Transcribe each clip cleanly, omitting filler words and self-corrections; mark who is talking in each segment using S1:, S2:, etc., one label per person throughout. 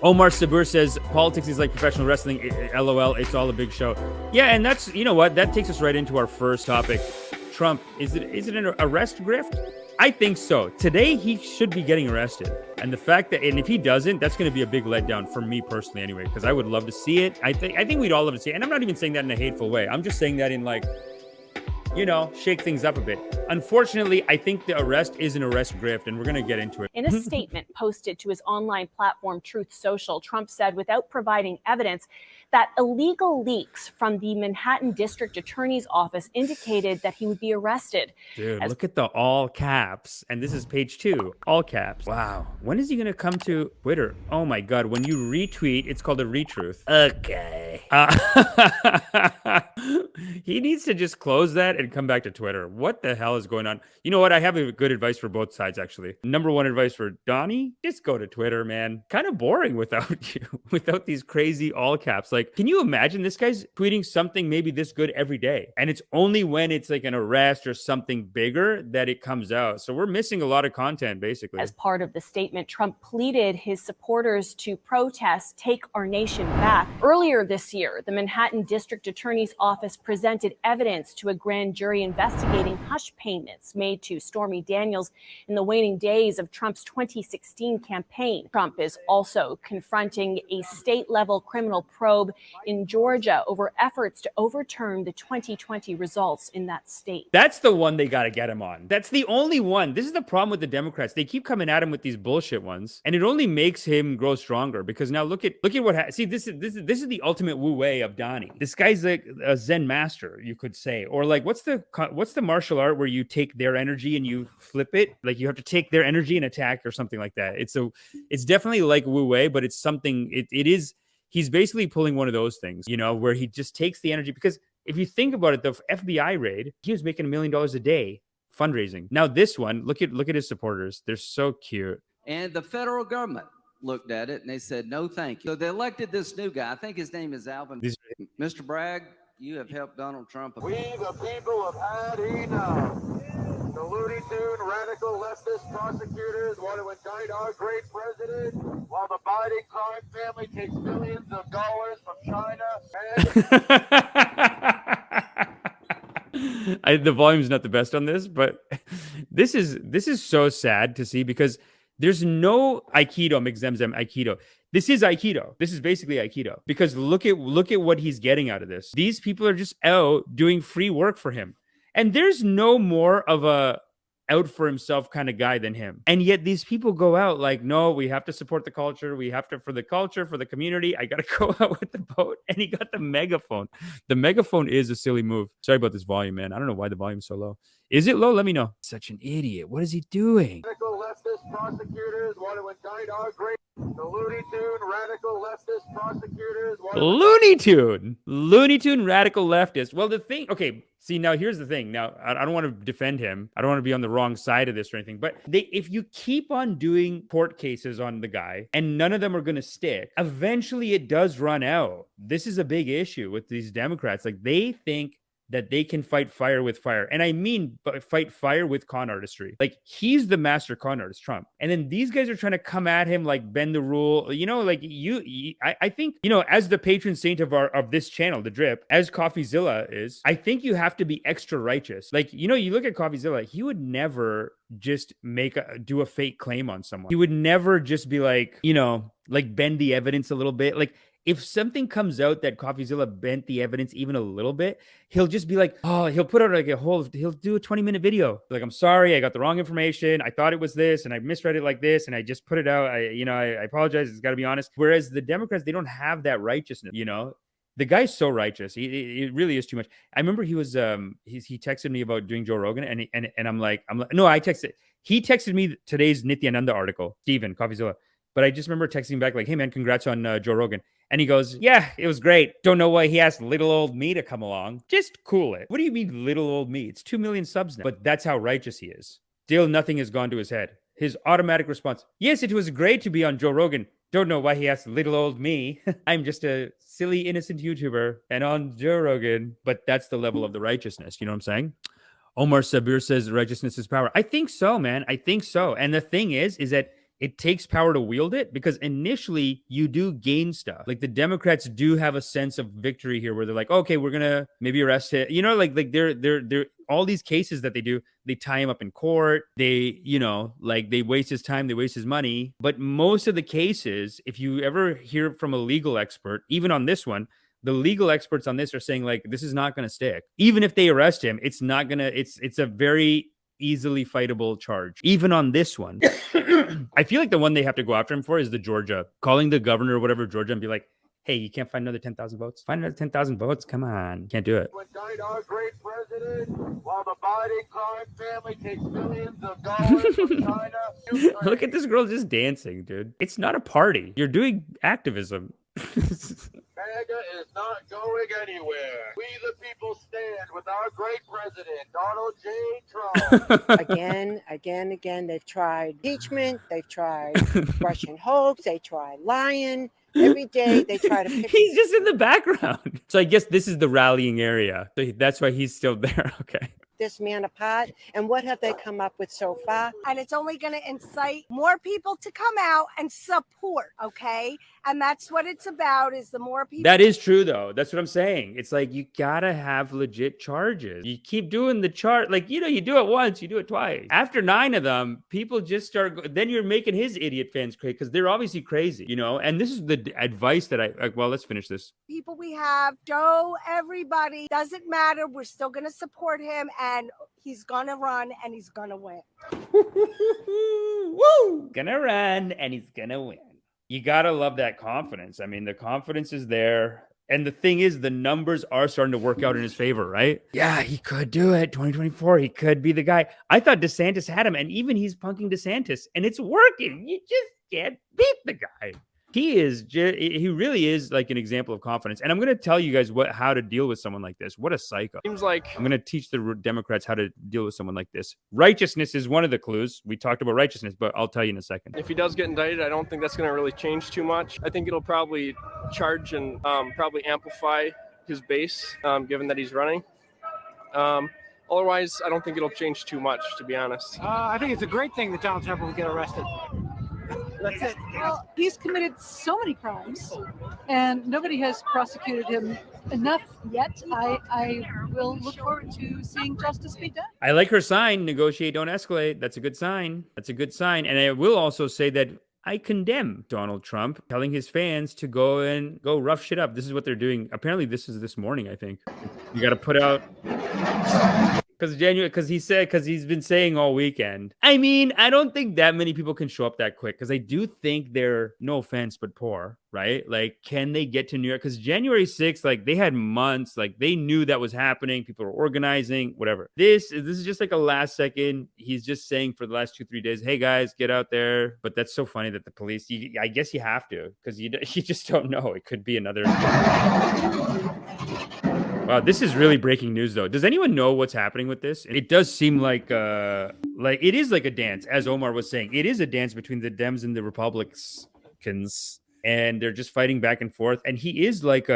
S1: Omar Sabur says politics is like professional wrestling. LOL, it's all a big show. Yeah, and that's, you know what, that takes us right into our first topic. Trump, is it an arrest grift? I think so. Today he should be getting arrested, and the fact that, and if he doesn't, that's going to be a big letdown for me personally, anyway, because I would love to see it. I think we'd all love to see it, and I'm not even saying that in a hateful way. I'm just saying that in like, you know, shake things up a bit. Unfortunately, I think the arrest is an arrest grift, and we're going to get into it.
S2: In a statement posted to his online platform, Truth Social, Trump said, without providing evidence, that illegal leaks from the Manhattan District Attorney's Office indicated that he would be arrested.
S1: Dude, look at the all caps. And this is page 2, all caps. Wow. When is he going to come to Twitter? Oh my God. When you retweet, it's called a retruth. Okay. He needs to just close that and come back to Twitter. What the hell is going on? You know what? I have a good advice for both sides, actually. Number one advice for Donnie, just go to Twitter, man. Kind of boring without you, without these crazy all caps. Like, can you imagine this guy's tweeting something maybe this good every day? And it's only when it's like an arrest or something bigger that it comes out. So we're missing a lot of content, basically.
S2: As part of the statement, Trump pleaded his supporters to protest Take Our Nation Back. Earlier this year, the Manhattan District Attorney's Office presented evidence to a grand jury investigating hush payments made to Stormy Daniels in the waning days of Trump's 2016 campaign. Trump is also confronting a state-level criminal probe in Georgia over efforts to overturn the 2020 results in that state.
S1: That's the one they got to get him on. That's the only one. This is the problem with the Democrats. They keep coming at him with these bullshit ones, and it only makes him grow stronger, because now look at what see, this is the ultimate wu wei of Donnie. This guy's like a Zen master, you could say. Or like, what's the martial art where you take their energy and you flip it? Like, you have to take their energy and attack or something like that. It's definitely like wu wei, but it's something, he's basically pulling one of those things, you know, where he just takes the energy. Because if you think about it, the FBI raid, he was making $1 million a day fundraising. Now this one, look at his supporters. They're so cute.
S3: And the federal government looked at it and they said, no, thank you. So they elected this new guy. I think his name is Alvin. Mr. Bragg, you have helped Donald Trump.
S4: We, the people, have had enough. The Looney Tune radical leftist prosecutors want to indict our great president while the Biden crime family takes millions of dollars from China.
S1: The volume's not the best on this, but this is so sad to see, because there's no Aikido, Mixzemzem Aikido. This is Aikido. This is basically Aikido, because look at what he's getting out of this. These people are just out doing free work for him. And there's no more of a out for himself kind of guy than him. And yet these people go out like, no, we have to support the culture. We have to, for the culture, for the community, I got to go out with the boat. And he got the megaphone. The megaphone is a silly move. Sorry about this volume, man. I don't know why the volume's so low. Is it low? Let me know. Such an idiot. What is he doing?
S4: Radical leftist prosecutors want to indict our great... The Looney Tune radical leftist prosecutors want to...
S1: Looney Tune radical leftist. Well, the thing... Okay, see, now here's the thing. Now, I don't want to defend him. I don't want to be on the wrong side of this or anything. But if you keep on doing court cases on the guy and none of them are going to stick, eventually it does run out. This is a big issue with these Democrats. Like, they think that they can fight fire with fire. And I mean, fight fire with con artistry. Like, he's the master con artist, Trump. And then these guys are trying to come at him, like, bend the rule. You know, like, I think, you know, as the patron saint of this channel, the Drip, as CoffeeZilla is, I think you have to be extra righteous. Like, you know, you look at CoffeeZilla, he would never just do a fake claim on someone. He would never just be like, you know, like, bend the evidence a little bit. Like, if something comes out that CoffeeZilla bent the evidence even a little bit, he'll just be like, oh, he'll put out like he'll do a 20-minute video. Like, I'm sorry, I got the wrong information. I thought it was this and I misread it like this and I just put it out. I apologize. It's got to be honest. Whereas the Democrats, they don't have that righteousness, you know? The guy's so righteous. It really is too much. I remember he texted me about doing Joe Rogan and I'm like, no, he texted me today's Nityananda article, Steven, CoffeeZilla. But I just remember texting back like, hey man, congrats on Joe Rogan. And he goes, yeah, it was great. Don't know why he asked little old me to come along. Just cool it. What do you mean little old me? It's 2 million subs now. But that's how righteous he is. Still nothing has gone to his head. His automatic response, yes, it was great to be on Joe Rogan. Don't know why he asked little old me. I'm just a silly, innocent YouTuber and on Joe Rogan. But that's the level of the righteousness. You know what I'm saying? Omar Sabir says righteousness is power. I think so, man. I think so. And the thing is that it takes power to wield it, because initially you do gain stuff. Like the Democrats do have a sense of victory here where they're like, okay, we're going to maybe arrest it. You know, like they're all these cases that they do, they tie him up in court. They, you know, like they waste his time, they waste his money. But most of the cases, if you ever hear from a legal expert, even on this one, the legal experts on this are saying like, this is not going to stick. Even if they arrest him, it's not going to, it's a very easily fightable charge. Even on this one, I feel like the one they have to go after him for is the Georgia, calling the governor or whatever Georgia and be like, hey, you can't find another 10,000 votes? Find another 10,000 votes? Come on. Can't do it.
S4: When died our great president, while the Biden crime family takes millions of dollars from China.
S1: Look at this girl just dancing, dude. It's not a party. You're doing activism.
S4: MAGA is not going anywhere. We the people stand with our great president, Donald J. Trump.
S5: Again, they've tried impeachment, they've tried Russian hoax, they tried lying. Every day they try to pick.
S1: He's just in the background. So I guess this is the rallying area. So that's why he's still there. Okay.
S5: This man apart. And what have they come up with so far?
S6: And it's only going to incite more people to come out and support, okay? And that's what it's about, is the more people.
S1: That is true, though. That's what I'm saying. It's like, you gotta have legit charges. You keep doing the chart. Like, you know, you do it once, you do it twice. After 9 of them, people just start, then you're making his idiot fans crazy, because they're obviously crazy, you know? And this is the advice that well, let's finish this.
S6: People we have, show everybody, doesn't matter, we're still going to support him, and he's going to run, and he's going to win.
S1: Woo! Gonna run, and he's gonna win. You gotta love that confidence. I mean, the confidence is there. And the thing is, the numbers are starting to work out in his favor, right? Yeah, he could do it. 2024, he could be the guy. I thought DeSantis had him, and even he's punking DeSantis, and it's working. You just can't beat the guy. He really is like an example of confidence. And I'm going to tell you guys how to deal with someone like this. What a psycho.
S7: Seems like
S1: I'm going to teach the Democrats how to deal with someone like this. Righteousness is one of the clues. We talked about righteousness, but I'll tell you in a second.
S7: if he does get indicted, I don't think that's going to really change too much. I think it'll probably charge and probably amplify his base, given that he's running. Otherwise, I don't think it'll change too much, to be honest.
S8: I think it's a great thing that Donald Trump will get arrested. That's it.
S9: Well, he's committed so many crimes, and nobody has prosecuted him enough yet. I will look forward to seeing justice be done.
S1: I like her sign, negotiate, don't escalate. That's a good sign. That's a good sign. And I will also say that I condemn Donald Trump telling his fans to go rough shit up. This is what they're doing. Apparently, this is this morning, I think. You got to put out... Because he's been saying all weekend. I mean, I don't think that many people can show up that quick, because I do think they're, no offense, but poor, right? Like, can they get to New York? Because January 6th, like, they had months, like, they knew that was happening. People were organizing, whatever. This is just like a last second. He's just saying for the last 2-3 days, hey guys, get out there. But that's so funny that the police, I guess you have to, because you just don't know. It could be another... Wow, this is really breaking news, though. Does anyone know what's happening with this? It does seem like it is like a dance, as Omar was saying. It is a dance between the Dems and the Republicans, and they're just fighting back and forth. And he is like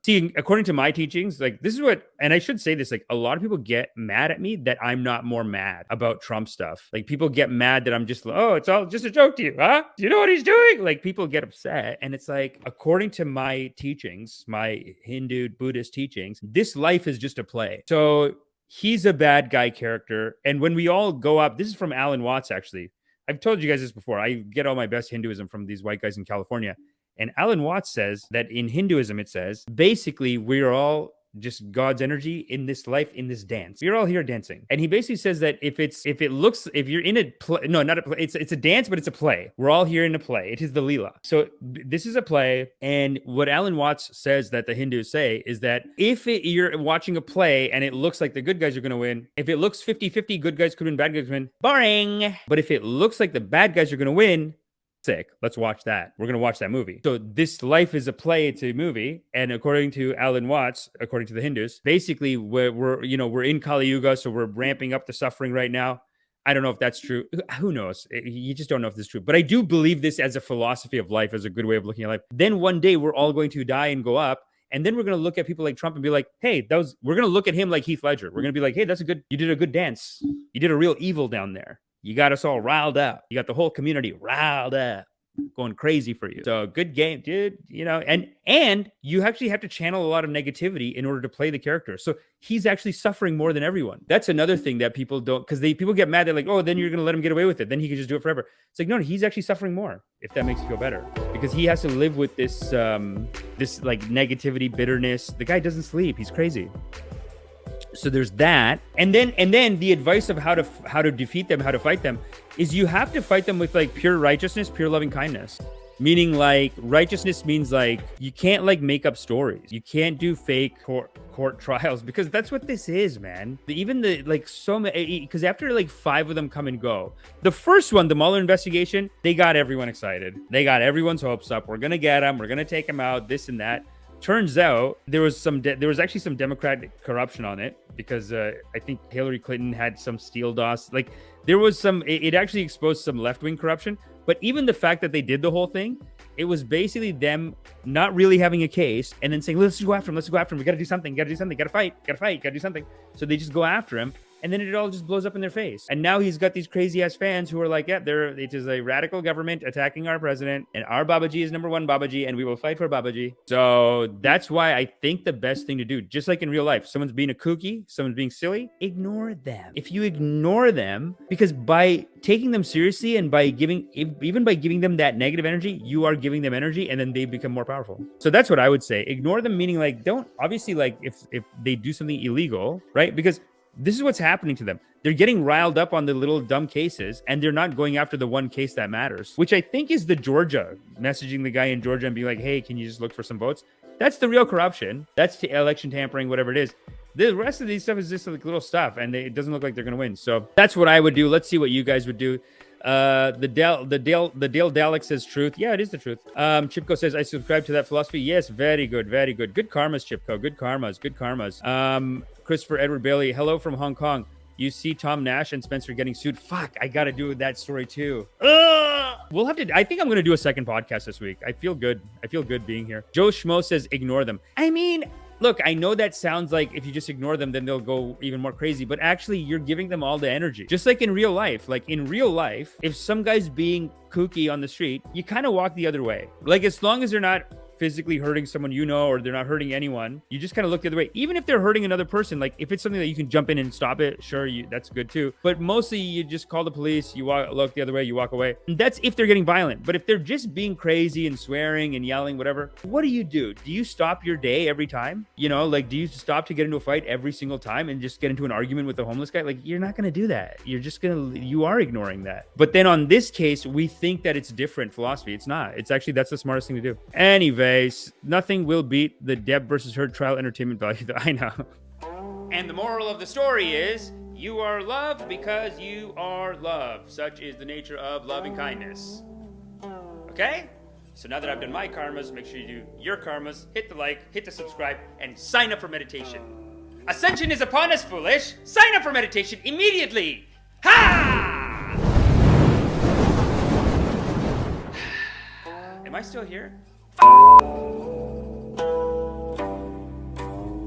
S1: see, according to my teachings, like this is what, and I should say this, like a lot of people get mad at me that I'm not more mad about Trump stuff. Like people get mad that I'm just, oh, it's all just a joke to you, huh? Do you know what he's doing? Like people get upset. And it's like, according to my teachings, my Hindu Buddhist teachings, this life is just a play. So he's a bad guy character. And when we all go up, this is from Alan Watts, actually. I've told you guys this before. I get all my best Hinduism from these white guys in California. And Alan Watts says that in Hinduism, it says, basically, we're all just God's energy in this life, in this dance. We're all here dancing. And he basically says that if you're in a play, no, not a play, it's a dance, but it's a play. We're all here in a play. It is the Leela. So this is a play. And what Alan Watts says that the Hindus say is that if you're watching a play and it looks like the good guys are going to win, if it looks 50-50, good guys could win, bad guys win, boring. But if it looks like the bad guys are going to win, sick. Let's watch that. We're going to watch that movie. So this life is a play, it's a movie. And according to Alan Watts, according to the Hindus, basically we're in Kali Yuga, so we're ramping up the suffering right now. I don't know if that's true. Who knows? You just don't know if this is true. But I do believe this as a philosophy of life, as a good way of looking at life. Then one day we're all going to die and go up. And then we're going to look at people like Trump and be like, hey, we're going to look at him like Heath Ledger. We're going to be like, hey, you did a good dance. You did a real evil down there. You got us all riled up. You got the whole community riled up, going crazy for you. So good game, dude. You know, and you actually have to channel a lot of negativity in order to play the character. So he's actually suffering more than everyone. That's another thing that people don't, because people get mad. They're like, oh, then you're gonna let him get away with it. Then he can just do it forever. It's like, no, he's actually suffering more, if that makes you feel better, because he has to live with this this like negativity, bitterness. The guy doesn't sleep. He's crazy. So there's that. And then the advice of how to defeat them, how to fight them, is you have to fight them with like pure righteousness, pure loving kindness. Meaning like righteousness means like you can't like make up stories. You can't do fake court trials, because that's what this is, man. Even the like so many, because after like 5 of them come and go, the first one, the Mueller investigation, they got everyone excited. They got everyone's hopes up. We're gonna get him. We're gonna take him out. This and that. Turns out there was actually some Democratic corruption on it, because I think Hillary Clinton had some steal DOS. Like there was some, it actually exposed some left-wing corruption. But even the fact that they did the whole thing, it was basically them not really having a case and then saying, let's go after him. We got to do something. Got to fight. Got to do something. So they just go after him. And then it all just blows up in their face. And now he's got these crazy ass fans who are like, yeah, it is a radical government attacking our president. And our Babaji is number one Babaji. And we will fight for Babaji. So that's why I think the best thing to do, just like in real life, someone's being a kooky, someone's being silly, ignore them. If you ignore them, because by taking them seriously and even by giving them that negative energy, you are giving them energy, and then they become more powerful. So that's what I would say. Ignore them, meaning like, don't, obviously, like if they do something illegal, right? Because this is what's happening to them. They're getting riled up on the little dumb cases, and they're not going after the one case that matters, which I think is the Georgia, messaging the guy in Georgia and being like, hey, can you just look for some votes? That's the real corruption. That's the election tampering, whatever it is. The rest of these stuff is just like little stuff, and it doesn't look like they're going to win. So that's what I would do. Let's see what you guys would do. The Dale Dalek says truth. Yeah, it is the truth. Chipko says, I subscribe to that philosophy. Yes, very good. Good karmas, Chipko. Good karmas. Christopher Edward Bailey, hello from Hong Kong. You see Tom Nash and Spencer getting sued. Fuck, I gotta do that story too. We'll have to, I think I'm gonna do a second podcast this week. I feel good being here. Joe Schmo says, ignore them. I mean, look, I know that sounds like if you just ignore them, then they'll go even more crazy, but actually you're giving them all the energy. Just like in real life. Like in real life, if some guy's being kooky on the street, you kind of walk the other way. Like as long as they're not physically hurting someone, you know, or they're not hurting anyone, you just kind of look the other way. Even if they're hurting another person, like if it's something that you can jump in and stop it, sure, that's good too. But mostly you just call the police, you look the other way, you walk away. And that's if they're getting violent. But if they're just being crazy and swearing and yelling, whatever, what do? Do you stop your day every time? You know, like, do you stop to get into a fight every single time and just get into an argument with a homeless guy? Like, you're not going to do that. You are ignoring that. But then on this case, we think that it's different philosophy. It's not. It's actually, that's the smartest thing to do. Anyways, nothing will beat the Deb versus Heard trial entertainment value. I know. And the moral of the story is, you are loved because you are loved. Such is the nature of loving kindness. Okay? So now that I've done my karmas, make sure you do your karmas. Hit the like, hit the subscribe, and sign up for meditation. Ascension is upon us, foolish. Sign up for meditation immediately. Ha! Am I still here?